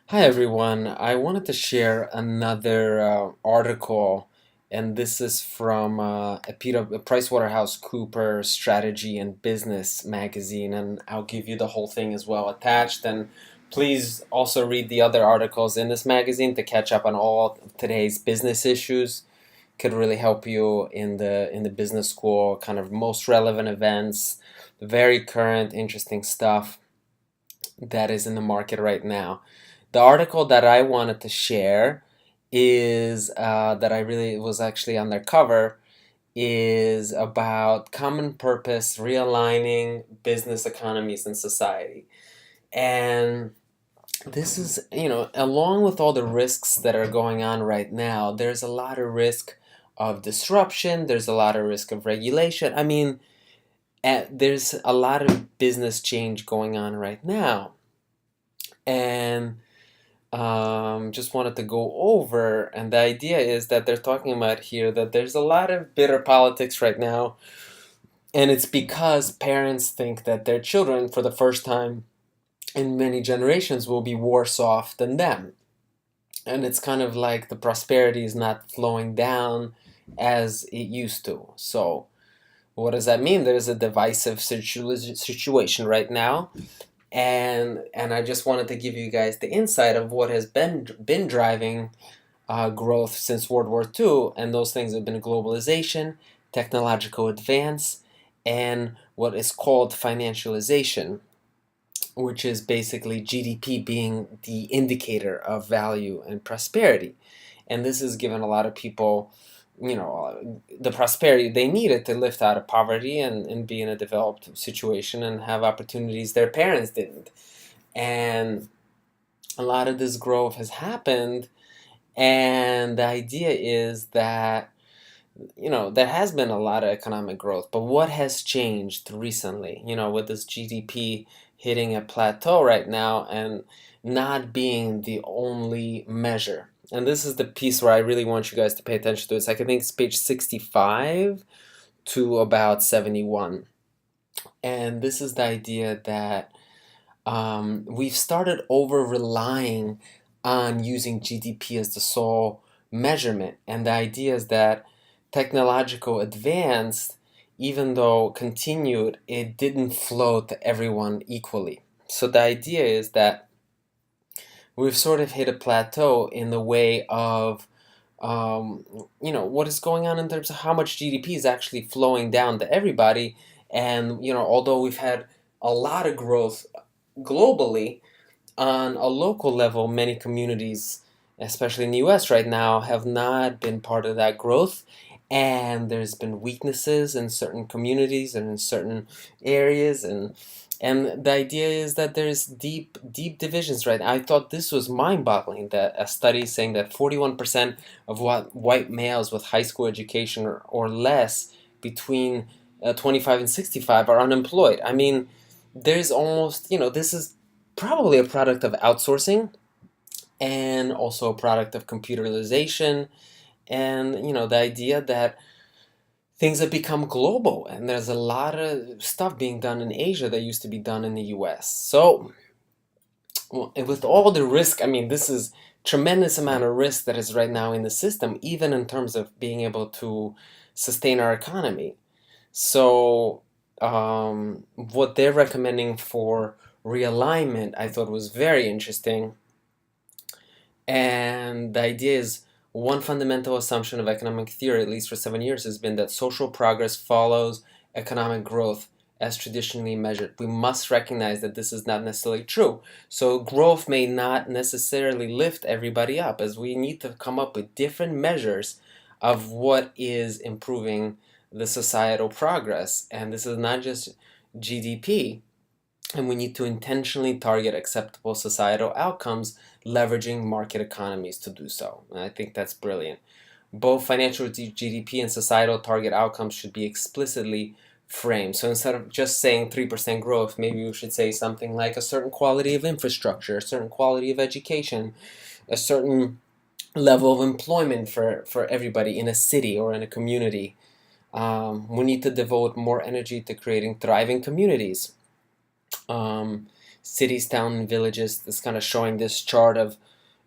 Hi everyone. I wanted to share another article, and this is from a PricewaterhouseCoopers Strategy and Business magazine, and I'll give you the whole thing as well attached. And please also read the other articles in this magazine to catch up on all of today's business issues. Could really help you in the business school, kind of most relevant events, very current, interesting stuff that is in the market right now. The article that I wanted to share is that I really was actually on their cover is about common purpose realigning business economies and society. And this is, along with all the risks that are going on right now, there's a lot of risk of disruption, there's a lot of risk of regulation. I mean, there's a lot of business change going on right now. And just wanted to go over, and the idea is that they're talking about here that there's a lot of bitter politics right now, and it's because parents think that their children, for the first time in many generations, will be worse off than them. And it's kind of like the prosperity is not flowing down as it used to. So, what does that mean? There's a divisive situation right now, and I just wanted to give you guys the insight of what has been driving growth since World War II, and those things have been globalization, technological advance, and what is called financialization, which is basically GDP being the indicator of value and prosperity. And this has given a lot of people, the prosperity they needed to lift out of poverty and be in a developed situation and have opportunities their parents didn't. And a lot of this growth has happened, and the idea is that, there has been a lot of economic growth, but what has changed recently, with this GDP hitting a plateau right now and not being the only measure. And this is the piece where I really want you guys to pay attention to. It's like, I think it's page 65 to about 71. And this is the idea that we've started over relying on using GDP as the sole measurement. And the idea is that technological advance, even though continued, it didn't flow to everyone equally. So the idea is that we've sort of hit a plateau in the way of what is going on in terms of how much GDP is actually flowing down to everybody. And, although we've had a lot of growth globally, on a local level, many communities, especially in the US right now, have not been part of that growth. And there's been weaknesses in certain communities and in certain areas. And the idea is that there's deep divisions, right? I thought this was mind-boggling, that a study saying that 41% of what white males with high school education or less between 25 and 65 are unemployed. I mean, there's almost, this is probably a product of outsourcing and also a product of computerization, and the idea that things have become global and there's a lot of stuff being done in Asia that used to be done in the US. So with all the risk, I mean, this is tremendous amount of risk that is right now in the system, even in terms of being able to sustain our economy. So what they're recommending for realignment, I thought was very interesting. And the idea is, one fundamental assumption of economic theory, at least for 7 years, has been that social progress follows economic growth as traditionally measured. We must recognize that this is not necessarily true. So growth may not necessarily lift everybody up, as we need to come up with different measures of what is improving the societal progress. And this is not just GDP, and we need to intentionally target acceptable societal outcomes, leveraging market economies to do so. And I think that's brilliant. Both financial GDP and societal target outcomes should be explicitly framed. So instead of just saying 3% growth, maybe we should say something like a certain quality of infrastructure, a certain quality of education, a certain level of employment for everybody in a city or in a community. We need to devote more energy to creating thriving communities. Um, cities, towns, and villages. That's kind of showing this chart of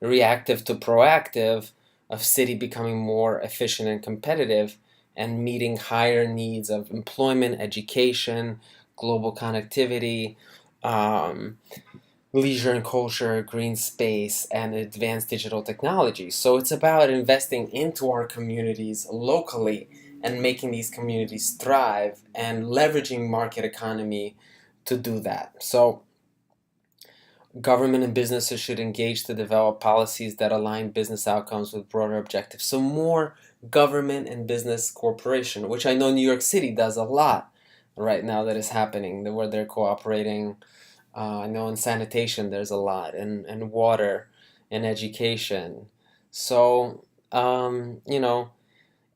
reactive to proactive, of city becoming more efficient and competitive and meeting higher needs of employment, education, global connectivity, um, leisure and culture, green space, and advanced digital technology. So it's about investing into our communities locally and making these communities thrive and leveraging market economy to do that. So government and businesses should engage to develop policies that align business outcomes with broader objectives. So more government and business cooperation, which I know New York City does a lot right now that is happening, where they're cooperating. I know in sanitation there's a lot, and water, and education. So,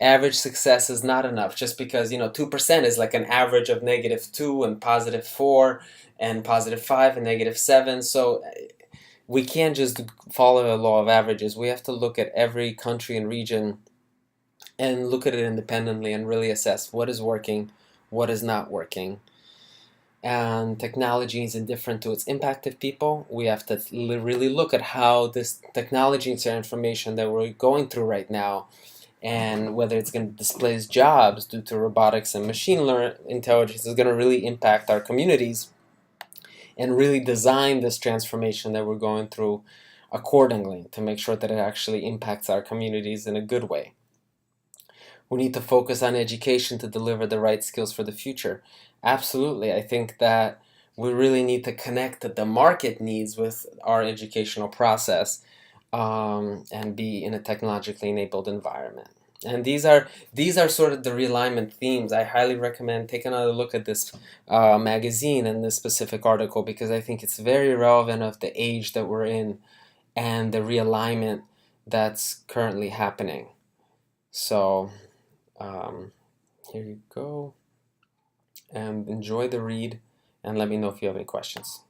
average success is not enough just because 2% is like an average of -2 and +4 and +5 and -7. So we can't just follow a law of averages. We have to look at every country and region and look at it independently and really assess what is working, what is not working. And technology is indifferent to its impact of people. We have to really look at how this technology and information that we're going through right now, and whether it's going to displace jobs due to robotics and machine learning intelligence, is going to really impact our communities, and really design this transformation that we're going through accordingly to make sure that it actually impacts our communities in a good way. We need to focus on education to deliver the right skills for the future. Absolutely. I think that we really need to connect the market needs with our educational process, and be in a technologically enabled environment. And these are sort of the realignment themes. I highly recommend taking another look at this magazine and this specific article, because I think it's very relevant of the age that we're in and the realignment that's currently happening. So um, here you go, and enjoy the read, and let me know if you have any questions.